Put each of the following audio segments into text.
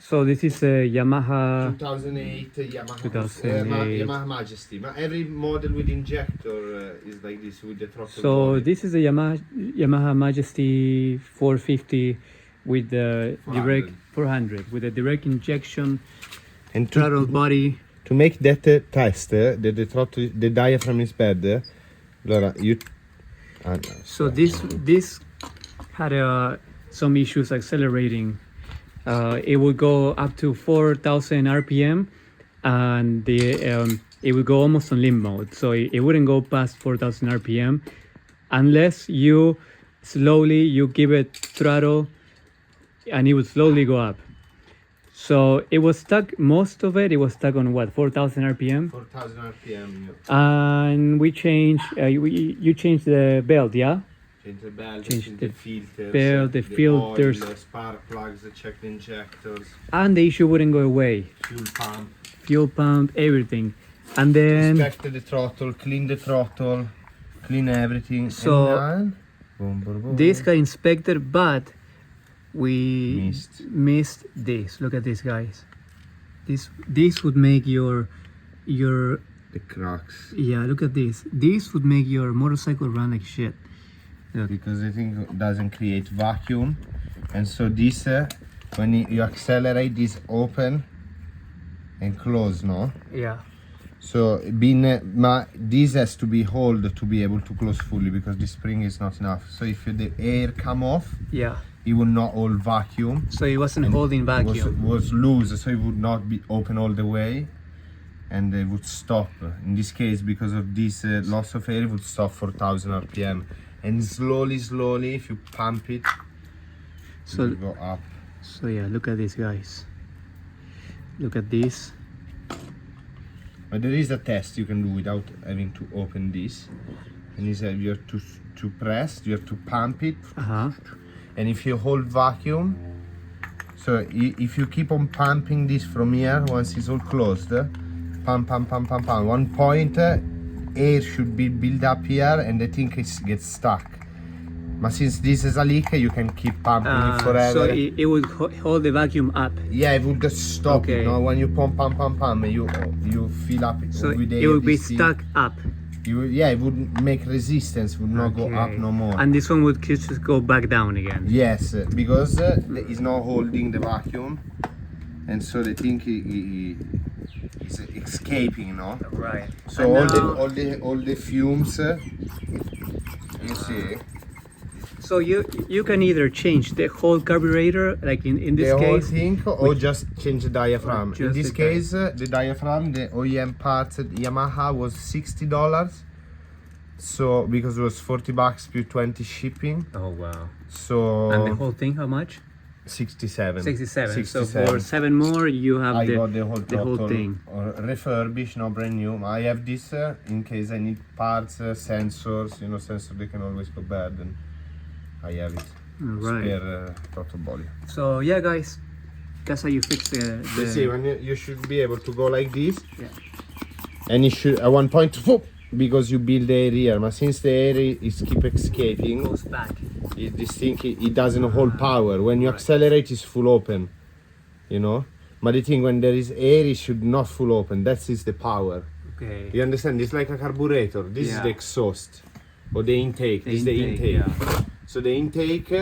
So this is a Yamaha 2008 Yamaha 2008. Yamaha Majesty. Every model with injector is like this with the throttle. So body. this is a Yamaha Majesty 450 with the 400. direct 400 with a direct injection and throttle body. to make that test, the throttle, the diaphragm is bad. Allora, you. So this had some issues accelerating. It would go up to 4,000 RPM, and it would go almost on limp mode. So it wouldn't go past 4,000 RPM unless you give it throttle, and it would slowly go up. So it was stuck. Most of it was stuck on what, 4,000 RPM. 4,000 RPM. Yeah. And we changed. You changed the belt, yeah. Change the belt, Change change the the filters, belt, the filters. oil, the spark plugs, check the injectors, And the issue wouldn't go away. Fuel pump, everything. And then inspect the throttle, clean everything. So, and then, boom, boom, boom. this got inspected, but we Missed. this. Look at this, guys. This would make your the cracks. yeah. Look at this. This would make your motorcycle run like shit. Because the thing doesn't create vacuum, and so this when you accelerate, this open and close, no? Yeah. So this has to be held to be able to close fully, because the spring is not enough. So if the air come off, Yeah. it will not hold vacuum. So it wasn't holding vacuum. Was loose, so it would not be open all the way, and it would stop. In this case, because of this loss of air, it would stop 4,000 RPM. And slowly, if you pump it, So it will go up. So yeah, look at this, guys. Look at this. But there is a test you can do without having to open this. And you have to press, you have to pump it. And if you hold vacuum, so if you keep on pumping this from here, once it's all closed, pump. One point, air should be built up here, and the thing gets stuck. But since this is a leak, you can keep pumping it forever. So it would hold the vacuum up. Yeah, it would just stop. Okay. You know, when you pump, you fill up. So with it air, would be this thing. stuck up. It would make resistance, would not go up no more. And this one would just go back down again. Yes, because it's not holding the vacuum, and so the thing is escaping, no? Right. So And all the fumes, you see. So you can either change the whole carburetor, like in this The whole case, thing, or just change the diaphragm. Just In this the case, the diaphragm, the OEM parts at Yamaha was $60. So because it was $40 plus 20 shipping. Oh wow. So And the whole thing, how much? 67. 67. So for 7 more, you have I the got the whole throttle, thing. or refurbished, no, brand new. I have this in case I need parts, sensors. You know, sensors, they can always go bad, and I have it. Right. Spare throttle body. So yeah, guys, that's how you fix the You see, when you should be able to go like this, Yeah. and you should at one point, whoop, because you build the air here. But since the air is keep escaping, goes back. this thing it doesn't hold power. When you accelerate, it's full open, you know. But the thing, when there is air, it should not full open. That is the power. Okay. You understand? It's like a carburetor. This is Yeah. the exhaust or the intake. This is the intake. Yeah. So the intake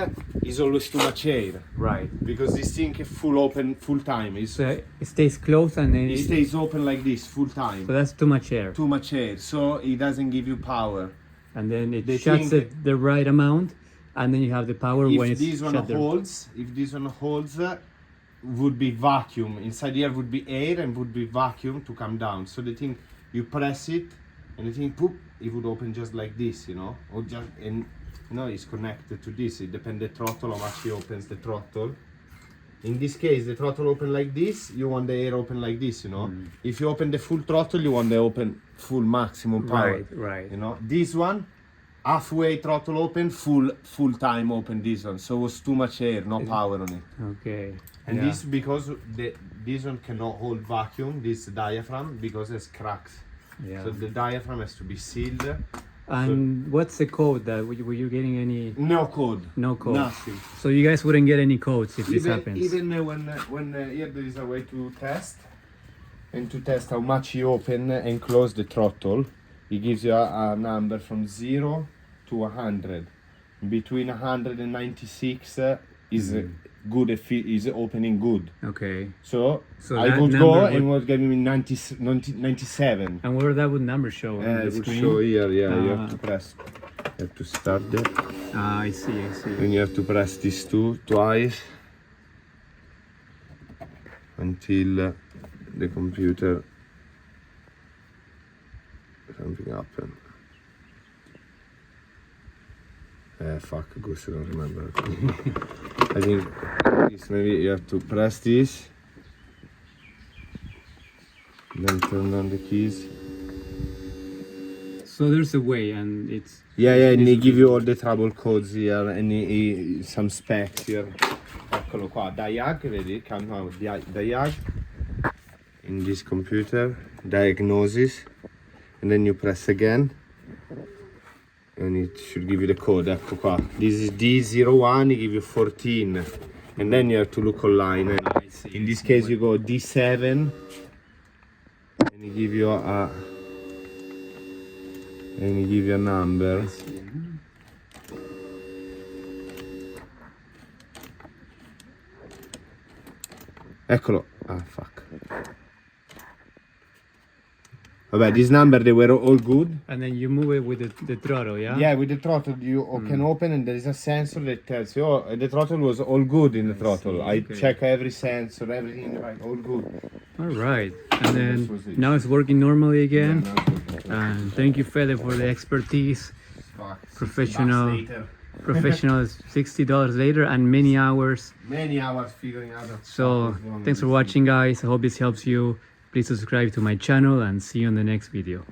is always too much air, Right. because this thing is full open full time. So it stays closed and then It stays open like this full time. so that's too much air. Too much air, so it doesn't give you power. And then it The shuts thing- it the right amount, and then you have the power when If it's this one shut. holds, would be vacuum. Inside here would be air and would be vacuum to come down. So the thing, you press it, and the thing, poop, it would open just like this, you know, or just and. No, it's connected to this. It depends the throttle, how much he opens the throttle. In this case, the throttle open like this, you want the air open like this, you know. If you open the full throttle, you want the open full maximum power. Right. You know, this one, halfway throttle open, full time open this one. So it was too much air, no power on it. Okay. And Yeah. this because this one cannot hold vacuum, this diaphragm, because it's cracks. Yeah. So the diaphragm has to be sealed, And what's the code that were you getting any? No code. No code. Nothing. So you guys wouldn't get any codes if this happens. Even when here there is a way to test, and to test how much you open and close the throttle, it gives you a number from 0 to 100. Between 196 is good if it is opening good. Okay. So I that would number go would- and would give me 97. And where that would number show on the It would screen? show here, yeah, you Ah. have to press. You have to start there. Ah, I see. And you have to press these two twice until the computer something happen. Fuck, Goose, I don't remember. I think this, maybe you have to press this, then turn on the keys. So there's a way, and it's Yeah, and they give you all the trouble codes here and some specs here. Eccolo qua, diag, vedi, come out, diag in this computer, diagnosis, and then you press again, and it should give you the code. Ecco qua. This is D01, it give you 14, and then you have to look online. And in this case, you go D7, and it give you a. And he give you a number. Eccolo. Ah, fuck. Vabbè, this number, they were all good. and then you move it with the throttle, yeah? Yeah, with the throttle you can open and there is a sensor that tells you, oh, the throttle was all good in the throttle. I okay. check every sensor, everything, right, all good. All right. And was then it. now it's working normally again. Yeah, now it's good. And thank you, Fede, for the expertise. Fuck, Professional. $60 later. Professional is $60 later and many hours. Many hours figuring out. that So stuff is wrong thanks with for this thing. watching, guys. I hope this helps you. Please subscribe to my channel and see you on the next video.